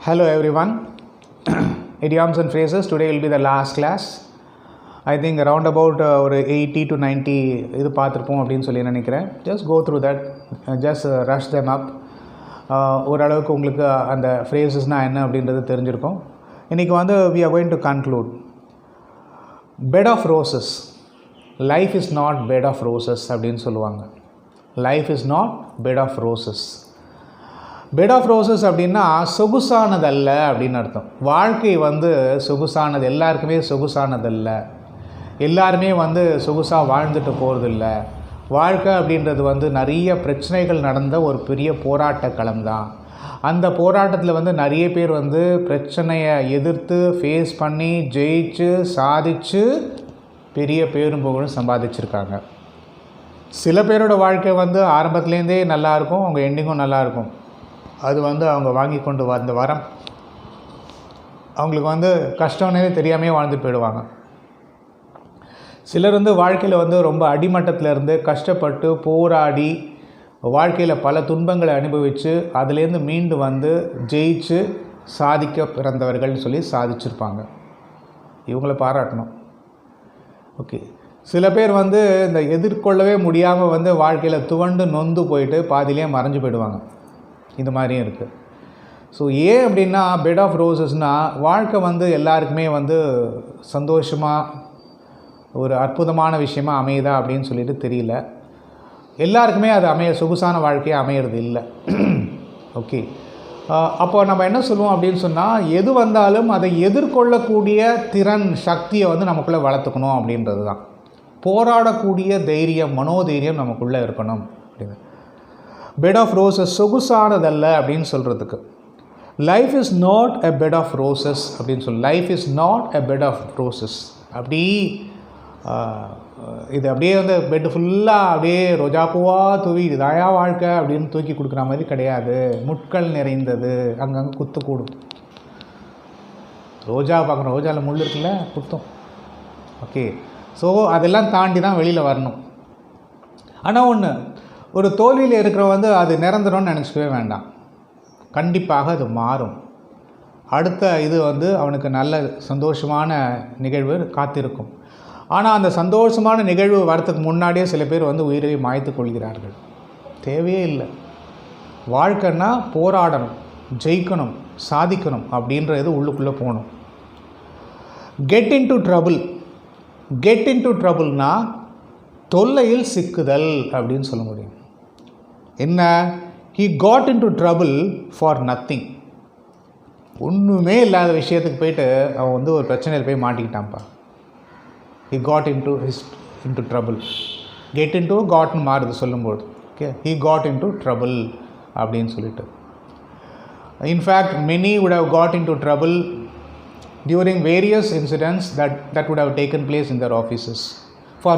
Hello everyone. Idioms and phrases. Today will be the last class. I think around about ஒரு 80 to 90 இது பார்த்துருப்போம் அப்படின்னு சொல்லி நினைக்கிறேன். Just go through that. Just rush them up. ஓரளவுக்கு உங்களுக்கு அந்த ஃப்ரேசஸ்னால் என்ன அப்படின்றது தெரிஞ்சிருக்கும். இன்றைக்கி வந்து we are going to conclude. Bed of roses. Life is not bed of roses அப்படின்னு சொல்லுவாங்க. Life is not bed of roses. Bed of roses அப்படின்னா சொகுசானதல்ல அப்படின்னு அர்த்தம். வாழ்க்கை வந்து சொகுசானது, எல்லாருக்குமே சொகுசானதல்ல, எல்லாருமே வந்து சொகுசாக வாழ்ந்துட்டு போகிறதில்ல. வாழ்க்கை அப்படின்றது வந்து நிறைய பிரச்சனைகள் நடந்த ஒரு பெரிய போராட்ட களம் தான். அந்த போராட்டத்தில் வந்து நிறைய பேர் வந்து பிரச்சனையை எதிர்த்து ஃபேஸ் பண்ணி ஜெயிச்சு சாதித்து பெரிய பேரும் புகழும் சம்பாதிச்சிருக்காங்க. சில பேரோட வாழ்க்கை வந்து ஆரம்பத்துலேருந்தே நல்லாயிருக்கும், அவங்க எண்டிங்கும் நல்லாயிருக்கும். அது வந்து அவங்க வாங்கி கொண்டு வந்த வரம். அவங்களுக்கு வந்து கஷ்டம்னே தெரியாமே வாழ்ந்துட்டு போயிடுவாங்க. சிலர் வந்து வாழ்க்கையில் வந்து ரொம்ப அடிமட்டத்தில் இருந்து கஷ்டப்பட்டு போராடி வாழ்க்கையில் பல துன்பங்களை அனுபவித்து அதுலேருந்து மீண்டு வந்து ஜெயிச்சு சாதிக்க பிறந்தவர்கள்னு சொல்லி சாதிச்சிருப்பாங்க. இவங்களை பாராட்டணும். ஓகே, சில பேர் வந்து இந்த எதிர்கொள்ளவே முடியாமல் வந்து வாழ்க்கையில் துவண்டு நொந்து போயிட்டு பாதியிலே மறைஞ்சு போயிடுவாங்க. இந்த மாதிரியும் இருக்குது. ஸோ ஏன் அப்படின்னா பெட் ஆஃப் ரோசஸ்னால் வாழ்க்கை வந்து எல்லாருக்குமே வந்து சந்தோஷமாக ஒரு அற்புதமான விஷயமாக அமையுதா அப்படின்னு சொல்லிட்டு தெரியல. எல்லாருக்குமே அது சொகுசான வாழ்க்கையை அமையிறது இல்லை. ஓகே, அப்போ நம்ம என்ன சொல்லுவோம் அப்படின்னு சொன்னால், எது வந்தாலும் அதை எதிர்கொள்ளக்கூடிய திறன், சக்தியை வந்து நமக்குள்ளே வளர்த்துக்கணும் அப்படின்றது தான். போராடக்கூடிய தைரியம், மனோதைரியம் நமக்குள்ளே இருக்கணும் அப்படின்னு. பெட் ஆஃப் ரோசஸ் சொகுசானதல்ல அப்படின்னு சொல்கிறதுக்கு. Life is not a bed of roses அப்படின்னு சொல்லி, life is not a bed of roses. அப்படி இது அப்படியே வந்து பெட்டு ஃபுல்லாக அப்படியே ரோஜா பூவாக தூவி இதாயா வாழ்க்கை அப்படின்னு தூக்கி கொடுக்குற மாதிரி கிடையாது. முட்கள் நிறைந்தது, அங்கங்கே குத்து கூடும். ரோஜா பார்க்குறோம், ரோஜாவில் முள் இருக்குல்ல, குத்தும். ஓகே, ஸோ அதெல்லாம் தாண்டி தான் வெளியில் வரணும். ஆனால் ஒன்று, ஒரு தோல்வியில் இருக்கிற வந்து அது நிரந்தரம்னு நினச்சிக்கவே வேண்டாம். கண்டிப்பாக அது மாறும். அடுத்த இது வந்து அவனுக்கு நல்ல சந்தோஷமான நிகழ்வு காத்திருக்கும். ஆனால் அந்த சந்தோஷமான நிகழ்வு வரத்துக்கு முன்னாடியே சில பேர் வந்து உயிரை மாய்த்து கொள்கிறார்கள். தேவையே இல்லை. வாழ்க்கைன்னா போராடணும், ஜெயிக்கணும், சாதிக்கணும் அப்படின்ற இது உள்ளுக்குள்ளே போகணும். Get into trouble. Get into ட்ரபுள்னால் தொல்லையில் சிக்குதல் அப்படின்னு சொல்ல முடியும். என்ன? he got into trouble for nothing. ஒன்றுமே இல்லாத விஷயத்துக்கு போயிட்டு அவன் வந்து ஒரு பிரச்சனையில் போய் மாட்டிக்கிட்டான்ப்பா. he got into trouble. get into gotன்னு மாறுது சொல்லும்போது. Okay, he got into trouble அப்படின்னு சொல்லிட்டு. In fact many would have got into trouble during various incidents that would have taken place in their offices for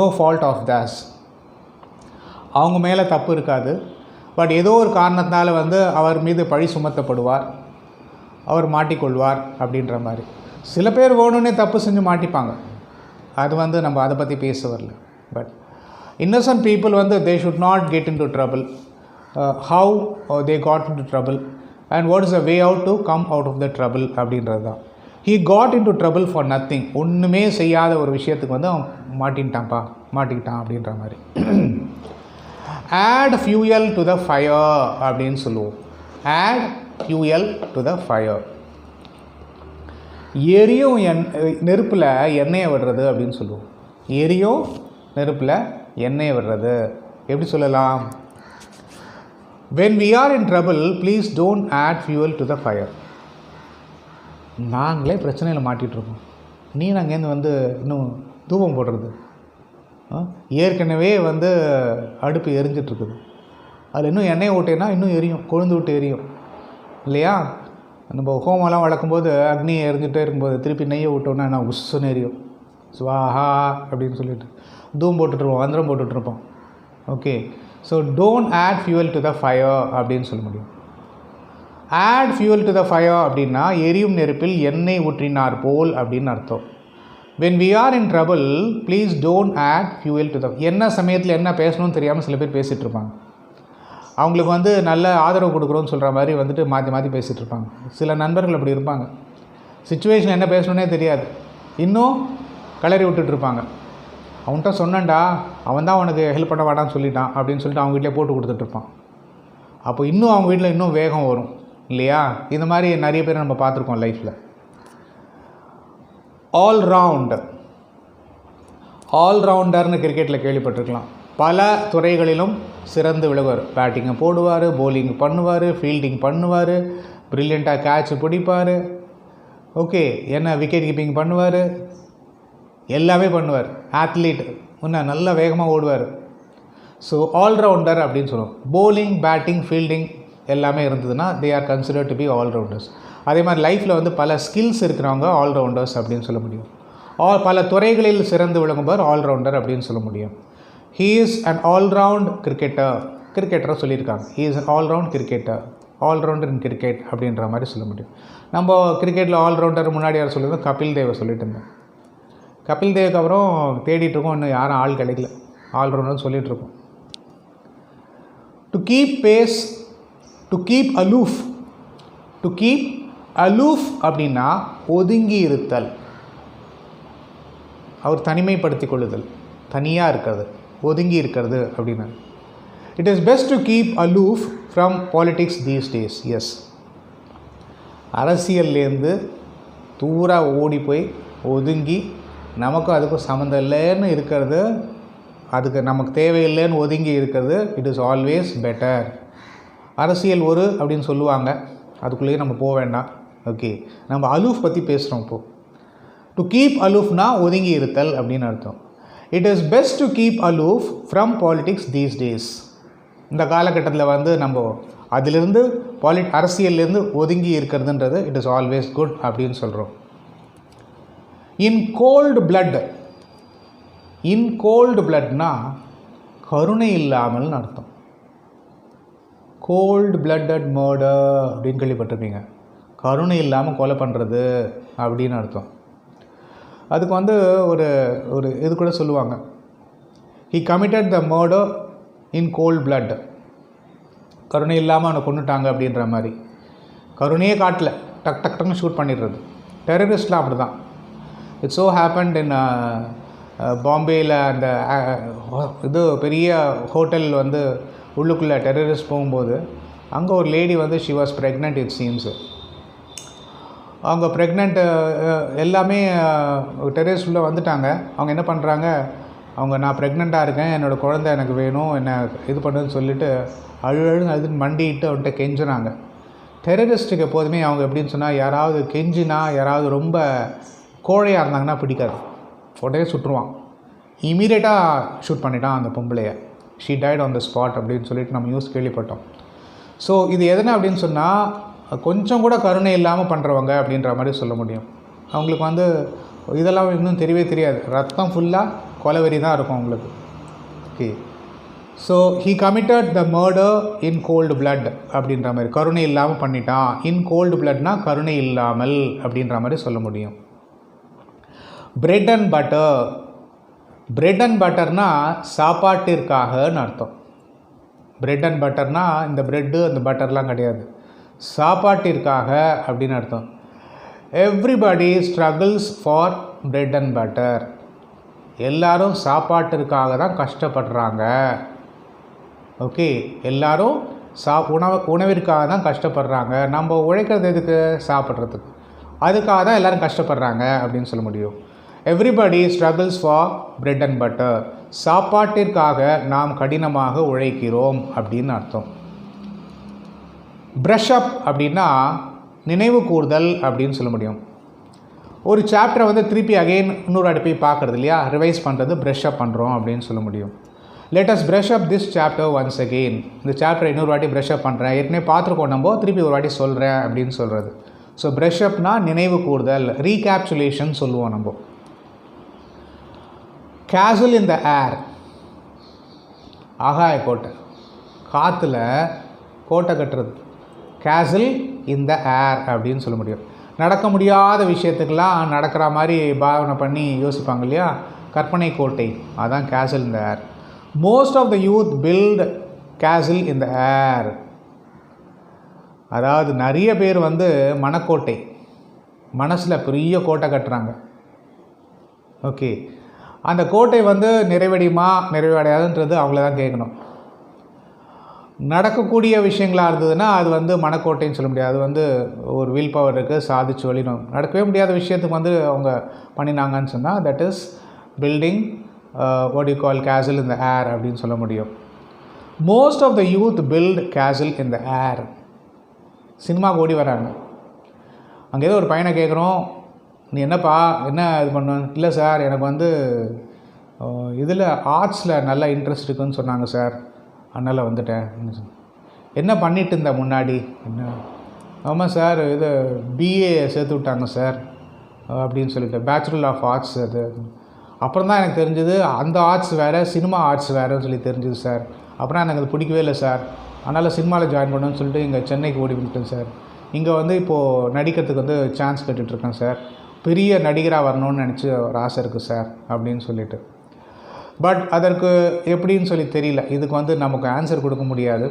no fault of theirs. அவங்க மேலே தப்பு இருக்காது, but ஏதோ ஒரு காரணத்தினால வந்து அவர் மீது பழி சுமத்தப்படுவார், அவர் மாட்டிக்கொள்வார் அப்படின்ற மாதிரி. சில பேர் வேணும்னே தப்பு செஞ்சு மாட்டிப்பாங்க. அது வந்து நம்ம அதை பற்றி பேச வரல. பட் இன்னசென்ட் பீப்புள் வந்து they should not get into trouble. How they got into trouble and what is the way out to come out of the trouble அப்படின்றது தான். he got into trouble for nothing. ஒன்றுமே செய்யாத ஒரு விஷயத்துக்கு வந்து அவன் மாட்டிக்கிட்டான் அப்படின்ற மாதிரி. add fuel to the fire அப்படின்னு சொல்லுவோம். add fuel to the fire. எரியும் நெருப்பில் எண்ணெயை விடுறது அப்படின்னு சொல்லுவோம். எரியும் நெருப்பில் எண்ணெயை விடுறது எப்படி சொல்லலாம்? when we are in trouble, please don't add fuel to the fire. நாங்களே பிரச்சனையில் மாட்டிகிட்ருக்கோம், நீ நாங்கேருந்து வந்து இன்னும் தூபம் போடுறது. ஏற்கனவே வந்து அடுப்பு எரிஞ்சிட்ருக்குது, அதில் இன்னும் எண்ணெய் ஊட்டேன்னா இன்னும் எரியும், கொழுந்து விட்டு எரியும் இல்லையா? நம்ம ஹோமெல்லாம் வளர்க்கும்போது அக்னி எரிஞ்சிட்டே இருக்கும்போது திருப்பி நெய்யை விட்டோன்னா நான் உஸ்ஸுன்னு எரியும், ஸ்வாஹா அப்படின்னு சொல்லிட்டு தூம் போட்டுட்ருப்போம், மந்திரம் போட்டுட்ருப்போம். Okay, so don't add fuel to the fire அப்படின்னு சொல்ல முடியும். Add fuel to the fire அப்படின்னா எரியும் நெருப்பில் எண்ணெய் ஊற்றினார் போல் அப்படின்னு அர்த்தம். when we are in trouble, please don't add fuel to the. என்ன சமயத்தில் என்ன பேசணும்னு தெரியாமல் சில பேர் பேசிகிட்டு இருப்பாங்க. அவங்களுக்கு வந்து நல்ல ஆதரவு கொடுக்குறோன்னு சொல்கிற மாதிரி வந்துட்டு மாற்றி மாற்றி பேசிகிட்டு இருப்பாங்க. சில நண்பர்கள் அப்படி இருப்பாங்க. சுச்சுவேஷன் என்ன பேசணுன்னே தெரியாது, இன்னும் கிளறி விட்டுட்ருப்பாங்க. அவன்கிட்ட சொன்னேன்டா, அவன் தான் உனக்கு ஹெல்ப் பண்ண வேண்டாம்னு சொல்லிட்டான் அப்படின்னு சொல்லிட்டு அவங்க வீட்டிலே போட்டு கொடுத்துட்ருப்பான். அப்போ இன்னும் அவங்க வீட்டில் இன்னும் வேகம் வரும் இல்லையா? இந்த மாதிரி நிறைய பேர் நம்ம பார்த்துருக்கோம் லைஃப்பில். ஆல்ரவுண்டர்னு கிரிக்கெட்டில் கேள்விப்பட்டிருக்கலாம். பல துறைகளிலும் சிறந்து விளைவார். பேட்டிங்கை போடுவார், போலிங் பண்ணுவார், ஃபீல்டிங் பண்ணுவார், ப்ரில்லியண்ட்டாக கேட்ச் பிடிப்பார், ஓகே, என்ன விக்கெட் கீப்பிங் பண்ணுவார், எல்லாமே பண்ணுவார். ஆத்லீட், இன்னும் நல்ல வேகமாக ஓடுவார். ஸோ ஆல்ரவுண்டர் அப்படின்னு சொல்லுவோம். போலிங், பேட்டிங், ஃபீல்டிங் எல்லாமே இருந்ததுன்னா they are considered to be allrounders. அதே மாதிரி லைஃப்பில் வந்து பல ஸ்கில்ஸ் இருக்கிறவங்க ஆல்ரவுண்டர்ஸ் அப்படின்னு சொல்ல முடியும். பல துறைகளில் சிறந்து விளங்குபவர் ஆல்ரவுண்டர் அப்படின்னு சொல்ல முடியும். ஹீ இஸ் அன் ஆல்ரவுண்ட் கிரிக்கெட்டரை சொல்லியிருக்காங்க. He is an allround cricketer, allrounder in cricket அப்படின்ற மாதிரி சொல்ல முடியும். நம்ம கிரிக்கெட்டில் ஆல்ரவுண்டர் முன்னாடி யார் சொல்லியிருந்தோம், கபில் தேவை சொல்லிட்டு இருந்தோம். கபில் தேவுக்கு அப்புறம் தேடிட்டுருக்கோம், இன்னும் யாரும் ஆள் கிடைக்கல, ஆல்ரவுண்டர்னு சொல்லிகிட்ருக்கோம். To keep pace, to keep aloof. To keep aloof அப்படின்னா ஒதுங்கி இருத்தல், அவர் தனிமைப்படுத்தி கொள்ளுதல், தனியாக இருக்கிறது, ஒதுங்கி இருக்கிறது அப்படின்னா. It is best to keep aloof from politics these days. Yes, அரசியல்லேருந்து தூராக ஓடி போய் ஒதுங்கி நமக்கும் அதுக்கும் சம்மந்தம் இல்லைன்னு இருக்கிறது, அதுக்கு நமக்கு தேவையில்லைன்னு ஒதுங்கி இருக்கிறது, இட் இஸ் ஆல்வேஸ் பெட்டர். அரசியல் அப்படின்னு சொல்லுவாங்க, அதுக்குள்ளேயே நம்ம போக வேண்டாம். ஓகே, நம்ம அலூஃப் பற்றி பேசுகிறோம் இப்போது. டு கீப் அலூஃப்னா ஒதுங்கி இருத்தல் அப்படின்னு அர்த்தம். It is best to keep aloof from politics these days. இந்த காலகட்டத்தில் வந்து நம்ம அதிலிருந்து அரசியல்லேருந்து ஒதுங்கி இருக்கிறதுன்றது இட் இஸ் ஆல்வேஸ் குட் அப்படின்னு சொல்கிறோம். இன் கோல்டு பிளட். இன் கோல்டு பிளட்னா கருணை இல்லாமல்னு அர்த்தம். கோல்டு பிளட்டட் மர்டர் அப்படின்னு கேள்விப்பட்டிருப்பீங்க. கருணை இல்லாமல் கொலை பண்ணுறது அப்படின்னு அர்த்தம். அதுக்கு வந்து ஒரு இது கூட சொல்லுவாங்க, he committed the murder in cold blood. கருணை இல்லாமல் அவனை கொண்டுட்டாங்க அப்படின்ற மாதிரி. கருணையே காட்டல, டக் டக் டக்னு ஷூட் பண்ணிடுறது. டெரரிஸ்ட்லாம் அப்படி தான். இட்ஸ் ஸோ ஹேப்பன்ட் இன் பாம்பேயில். அந்த இது பெரிய ஹோட்டல் வந்து உள்ளுக்குள்ளே டெரரிஸ்ட் போகும்போது அங்கே ஒரு லேடி வந்து ஷி வாஸ் ப்ரெக்னென்ட் இட் சீம்ஸு. அவங்க ப்ரெக்னென்ட்டு எல்லாமே டெரரிஸ்ட் உள்ளே வந்துட்டாங்க. அவங்க என்ன பண்ணுறாங்க, அவங்க நான் ப்ரெக்னெண்ட்டாக இருக்கேன், என்னோடய குழந்தை எனக்கு வேணும், என்ன இது பண்ணுன்னு சொல்லிவிட்டு அழுன்னு மண்டிட்டு அவன்கிட்ட கெஞ்சுனாங்க. டெரரிஸ்ட்டுக்கு எப்போதுமே அவங்க எப்படின்னு சொன்னால், யாராவது கெஞ்சினா, யாராவது ரொம்ப கோழையாக இருந்தாங்கன்னா பிடிக்காது, உடனே சுட்டுருவான். இமீடியட்டாக ஷூட் பண்ணிட்டான் அந்த பொம்பளையை. She died on the spot அப்படின்னு சொல்லிட்டு நம்ம நியூஸ் கேள்விப்பட்டோம். ஸோ இது எதனா அப்படின்னு சொன்னால், கொஞ்சம் கூட கருணை இல்லாமல் பண்ணுறவங்க அப்படின்ற மாதிரி சொல்ல முடியும். அவங்களுக்கு வந்து இதெல்லாம் இன்னும் தெரியவே தெரியாது, ரத்தம் ஃபுல்லாக கொலைவெறி தான் இருக்கும் அவங்களுக்கு. Okay, so he committed the murder in cold blood அப்படின்ற மாதிரி, கருணை இல்லாமல் பண்ணிட்டான். இன் கோல்டு பிளட்னா கருணை இல்லாமல் அப்படின்ற மாதிரி சொல்ல முடியும். Bread and butter. Bread and பட்டர்னால் சாப்பாட்டிற்காகன்னு அர்த்தம். பிரெட் அண்ட் பட்டர்னா இந்த ப்ரெட்டு அந்த பட்டர்லாம் கிடையாது, சாப்பாட்டிற்காக அப்படின்னு அர்த்தம். Everybody struggles for bread and butter. எல்லாரும் சாப்பாட்டிற்காக தான் கஷ்டப்படுறாங்க. ஓகே, எல்லாரும் உணவிற்காக தான் கஷ்டப்படுறாங்க. நம்ம உழைக்கிறது எதுக்கு, சாப்பிட்றதுக்கு. அதுக்காக தான் எல்லோரும் கஷ்டப்படுறாங்க அப்படின்னு சொல்ல முடியும். Everybody struggles for bread and butter. சாப்பாட்டிற்காக நாம் கடினமாக உழைக்கிறோம் அப்படின்னு அர்த்தம். ப்ரஷ் அப் அப்படின்னா நினைவு கூர்தல் அப்படின்னு சொல்ல முடியும். ஒரு சாப்டரை வந்து திருப்பி அகெயின் இன்னொரு வாட்டி போய் பார்க்குறது இல்லையா, ரிவைஸ் பண்ணுறது ப்ரஷ் அப் பண்ணுறோம் அப்படின்னு சொல்ல முடியும். Let us brush up this chapter once again. இந்த சாப்டரை இன்னொரு வாட்டி ப்ரஷ் அப் பண்ணுறேன், ஏற்கனவே பார்த்துருக்கோம் நம்ம, திருப்பி ஒரு வாட்டி சொல்கிறேன் அப்படின்னு சொல்கிறது. ஸோ ப்ரஷ் அப்னா நினைவு கூர்தல், ரீகேப்சுலேஷன் சொல்லுவோம் நம்ம. கேசல் இன் த ஏர். ஆகாய கோட்டை, காற்றுல கோட்டை கட்டுறது. கேசல் இன் த ஏர் அப்படின்னு சொல்ல முடியும். நடக்க முடியாத விஷயத்துக்கெல்லாம் நடக்கிற மாதிரி பாவனை பண்ணி யோசிப்பாங்க இல்லையா, கற்பனை கோட்டை, அதான் castle in the air. Most of the youth build castle in the ஏர். அதாவது நிறைய பேர் வந்து மனக்கோட்டை, மனசில் பெரிய கோட்டை கட்டுறாங்க. ஓகே, அந்த கோட்டை வந்து நிறைவடையுமா நிறைவடையாதுன்றது அவங்கள தான் கேட்கணும். நடக்கக்கூடிய விஷயங்களாக இருந்ததுன்னா அது வந்து மனக்கோட்டைன்னு சொல்ல முடியாது. அது வந்து ஒரு வில் பவர் இருக்குது, சாதிச்சு வழிணும். நடக்கவே முடியாத விஷயத்துக்கு வந்து அவங்க பண்ணினாங்கன்னு சொன்னால் that is building what you call castle in the air அப்படின்னு சொல்ல முடியும். Most of the youth build castle in the ஏர். சினிமாவுக்கு ஓடி வராங்க. அங்கே ஏதோ ஒரு பையனை கேட்குறோம், நீ என்னப்பா என்ன இது பண்ண? இல்லை சார், எனக்கு வந்து இதில் ஆர்ட்ஸில் நல்ல இன்ட்ரெஸ்ட் இருக்குதுன்னு சொன்னாங்க சார், அதனால் வந்துட்டேன். என்ன பண்ணிட்டு இருந்த முன்னாடி? என்ன? ஆமாம் சார், இது பிஏ சேர்த்து விட்டாங்க சார் அப்படின்னு சொல்லிட்டு, பேச்சுலர் ஆஃப் ஆர்ட்ஸ். அது அப்புறம் தான் எனக்கு தெரிஞ்சது அந்த ஆர்ட்ஸ் வேறு, சினிமா ஆர்ட்ஸ் வேறுன்னு சொல்லி தெரிஞ்சுது சார். அப்புறம் எனக்கு அது பிடிக்கவே இல்லை சார், அதனால் சினிமாவில் ஜாயின் பண்ணணும்னு சொல்லிட்டு இங்கே சென்னைக்கு ஓடி வந்துட்டேன் சார். இங்கே வந்து இப்போது நடிக்கிறதுக்கு வந்து சான்ஸ் கேட்டுட்ருக்கேன் சார், பெரிய நடிகராக வரணும்னு நினச்சி ஒரு ஆசை இருக்குது சார் அப்படின்னு சொல்லிட்டு. பட் அதற்கு எப்படின்னு சொல்லி தெரியல. இதுக்கு வந்து நமக்கு ஆன்சர் கொடுக்க முடியாது.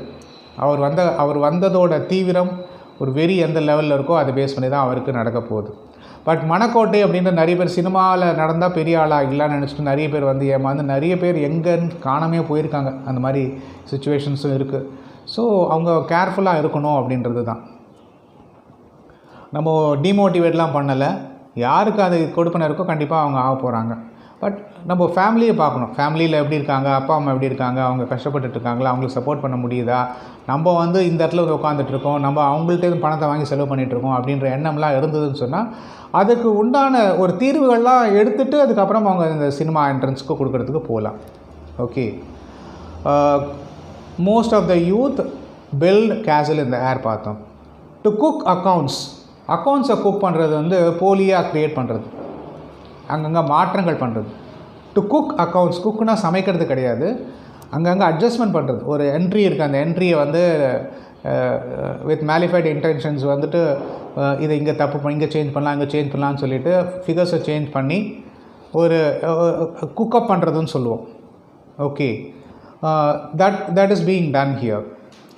அவர் வந்ததோட தீவிரம் ஒரு வெறி எந்த லெவலில் இருக்கோ அதை பேஸ் பண்ணி தான் அவருக்கு நடக்க போகுது. பட் மனக்கோட்டை அப்படின்ற நிறைய பேர் சினிமாவில் நடந்தால் பெரிய ஆளாக இல்லைன்னு நினச்சிட்டு நிறைய பேர் வந்து ஏமாந்து நிறைய பேர் எங்கேன்னு காணாமே போயிருக்காங்க. அந்த மாதிரி சுச்சுவேஷன்ஸும் இருக்குது. ஸோ அவங்க கேர்ஃபுல்லாக இருக்கணும் அப்படின்றது தான். நம்ம டிமோட்டிவேட்லாம் பண்ணலை. யாருக்கு அது கொடுப்பன இருக்கோ கண்டிப்பாக அவங்க ஆக போகிறாங்க. பட் நம்ம ஃபேமிலியை பார்க்கணும். ஃபேமிலியில் எப்படி இருக்காங்க, அப்பா அம்மா எப்படி இருக்காங்க, அவங்க கஷ்டப்பட்டுருக்காங்களா, அவங்களுக்கு சப்போர்ட் பண்ண முடியுதா, நம்ம வந்து இந்த இடத்துல வந்து உட்காந்துட்ருக்கோம், நம்ம அவங்கள்ட்ட பணத்தை வாங்கி செலவு பண்ணிகிட்ருக்கோம் அப்படின்ற எண்ணம்லாம் இருந்ததுன்னு சொன்னால் அதுக்கு உண்டான ஒரு தீர்வுகள்லாம் எடுத்துகிட்டு அதுக்கப்புறம் அவங்க இந்த சினிமா என்ட்ரன்ஸுக்கு கொடுக்கறதுக்கு போகலாம். Okay, most of the youth build castle இந்த ஏர் பார்த்தோம். டு குக் அக்கௌண்ட்ஸை குக் பண்ணுறது வந்து போலியாக க்ரியேட் பண்ணுறது, அங்கங்கே மாற்றங்கள் பண்ணுறது. டு குக் அக்கௌண்ட்ஸ், குக்குனா சமைக்கிறது கிடையாது, அங்கங்கே அட்ஜஸ்ட்மெண்ட் பண்ணுறது. ஒரு என்ட்ரி இருக்குது, அந்த என்ட்ரியை வந்து வித் மேலிஃபைட் இன்டென்ஷன்ஸ் வந்துட்டு இதை இங்கே தப்பு இங்கே சேஞ்ச் பண்ணலாம், இங்கே சேஞ்ச் பண்ணலான்னு சொல்லிவிட்டு ஃபிகர்ஸை சேஞ்ச் பண்ணி ஒரு குக்கப் பண்ணுறதுன்னு சொல்லுவோம். Okay, that is being done here.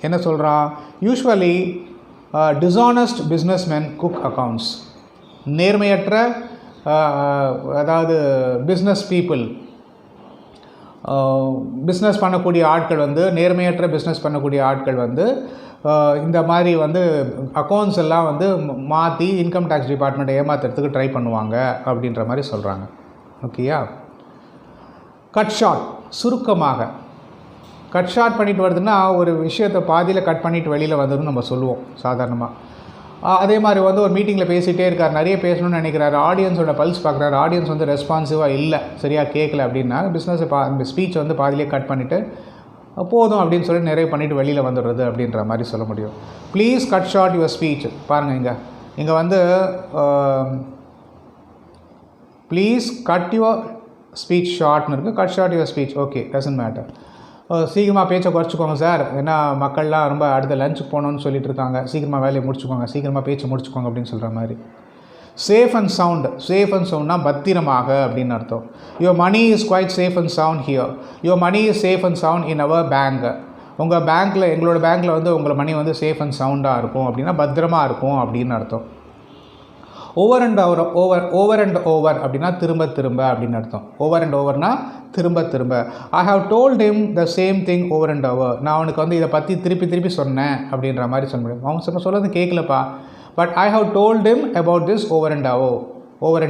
என்ன சொல்கிறான்? Usually dishonest businessmen cook accounts. நேர்மையற்ற அதாவது பிஸ்னஸ் பீப்புள், பிஸ்னஸ் பண்ணக்கூடிய ஆட்கள் வந்து, நேர்மையற்ற பிஸ்னஸ் பண்ணக்கூடிய ஆட்கள் வந்து இந்த மாதிரி வந்து அக்கௌண்ட்ஸ் எல்லாம் வந்து மாற்றி இன்கம் டேக்ஸ் டிபார்ட்மெண்ட்டை ஏமாத்துறதுக்கு ட்ரை பண்ணுவாங்க அப்படின்ற மாதிரி சொல்கிறாங்க. ஓகேயா? கட் ஷார்ட், சுருக்கமாக கட் ஷார்ட் பண்ணிட்டு வருதுன்னா ஒரு விஷயத்தை பாதியில் கட் பண்ணிவிட்டு வெளியில் வந்ததுன்னு நம்ம சொல்லுவோம் சாதாரணமாக. அதே மாதிரி வந்து ஒரு மீட்டிங்கில் பேசிகிட்டே இருக்கார், நிறைய பேசணும்னு நினைக்கிறாரு, ஆடியன்ஸோட பல்ஸ் பார்க்குறாரு, ஆடியன்ஸ் வந்து ரெஸ்பான்சிவாக இல்லை, சரியாக கேட்கல அப்படின்னா பிஸ்னஸை ஸ்பீச் வந்து பாதியிலே கட் பண்ணிவிட்டு போதும் அப்படின்னு சொல்லி நிறைய பண்ணிவிட்டு வெளியில் வந்துடுறது அப்படின்ற மாதிரி சொல்ல முடியும். Please cut short your speech. பாருங்கள், இங்கே வந்து ப்ளீஸ் கட் யுவர் ஸ்பீச் ஷார்ட்னு இருக்குது, cut short your speech. Okay, doesn't matter. சீக்கிரமாக பேச்சை குறைச்சிக்கோங்க சார், ஏன்னா மக்கள்லாம் ரொம்ப அடுத்த லஞ்சுக்கு போகணுன்னு சொல்லிட்டு இருக்காங்க, சீக்கிரமாக வேலையை முடிச்சுக்கோங்க, சீக்கிரமாக பேச்சு முடிச்சுக்கோங்க அப்படின்னு சொல்கிற மாதிரி. Safe and sound, safe and சவுண்ட்னா பத்திரமாக அப்படின்னு அர்த்தம். Your money is quite safe and sound here. Your money is safe and sound in our bank. உங்கள் பேங்க்கில், எங்களோட பேங்க்கில் வந்து உங்கள் மணி வந்து சேஃப் அண்ட் சவுண்டாக இருக்கும் அப்படின்னா பத்திரமாக இருக்கும் அப்படின்னு அர்த்தம். ஓவர் அண்ட் ஓவர் அப்படின்னா திரும்ப திரும்ப அப்படின்னு அர்த்தம். ஓவர் அண்ட் ஓவர்னா திரும்ப திரும்ப. I have told him the same thing over and over. நான் அவனுக்கு வந்து இதை பற்றி திருப்பி சொன்னேன் அப்படின்ற மாதிரி சொல்ல முடியும். அவன் சொல்கிறது கேட்கலப்பா, but I have told him about this over and over.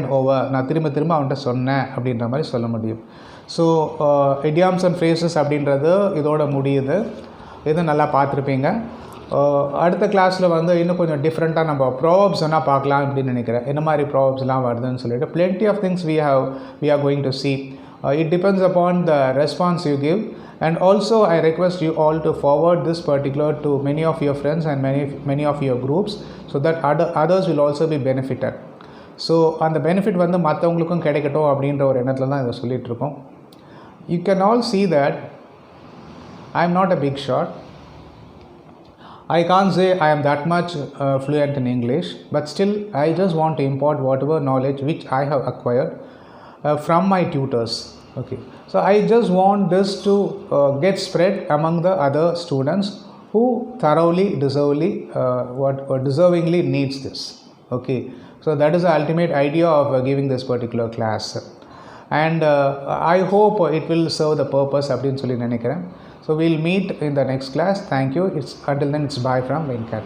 நான் திரும்ப அவன்கிட்ட சொன்னேன் அப்படின்ற மாதிரி சொல்ல முடியும். ஸோ இடியாம்ஸ் அண்ட் ஃப்ரேசஸ் அப்படின்றது இதோட முடியுது. இது நல்லா பார்த்துருப்பீங்க. அடுத்த கிளாஸில் வந்து இன்னும் கொஞ்சம் டிஃப்ரெண்ட்டாக நம்ம ப்ராவப்ஸ் வேணால் பார்க்கலாம் அப்படின்னு நினைக்கிறேன். என்ன மாதிரி ப்ராவப்ஸ்லாம் வருதுன்னு சொல்லிட்டு plenty of things we are going to see. It depends upon the response you give, and also I request you all to forward this particular to many of your friends and many of your groups so that others will also be benefited. So அந்த benefit வந்து மற்றவங்களுக்கும் கிடைக்கட்டும் அப்படின்ற ஒரு எண்ணத்தில் தான் இதை சொல்லிகிட்ருக்கோம். You can all see that I am not a big shot. I can't say I am that much fluent in English, but still I just want to impart whatever knowledge which I have acquired from my tutors. Okay, so I just want this to get spread among the other students who thoroughly deservingly needs this. Okay, so that is the ultimate idea of giving this particular class, and I hope it will serve the purpose அப்படின்னு சொல்லி நினைக்கிறேன். So we'll meet in the next class. Thank you. Until then, it's bye from Venkat.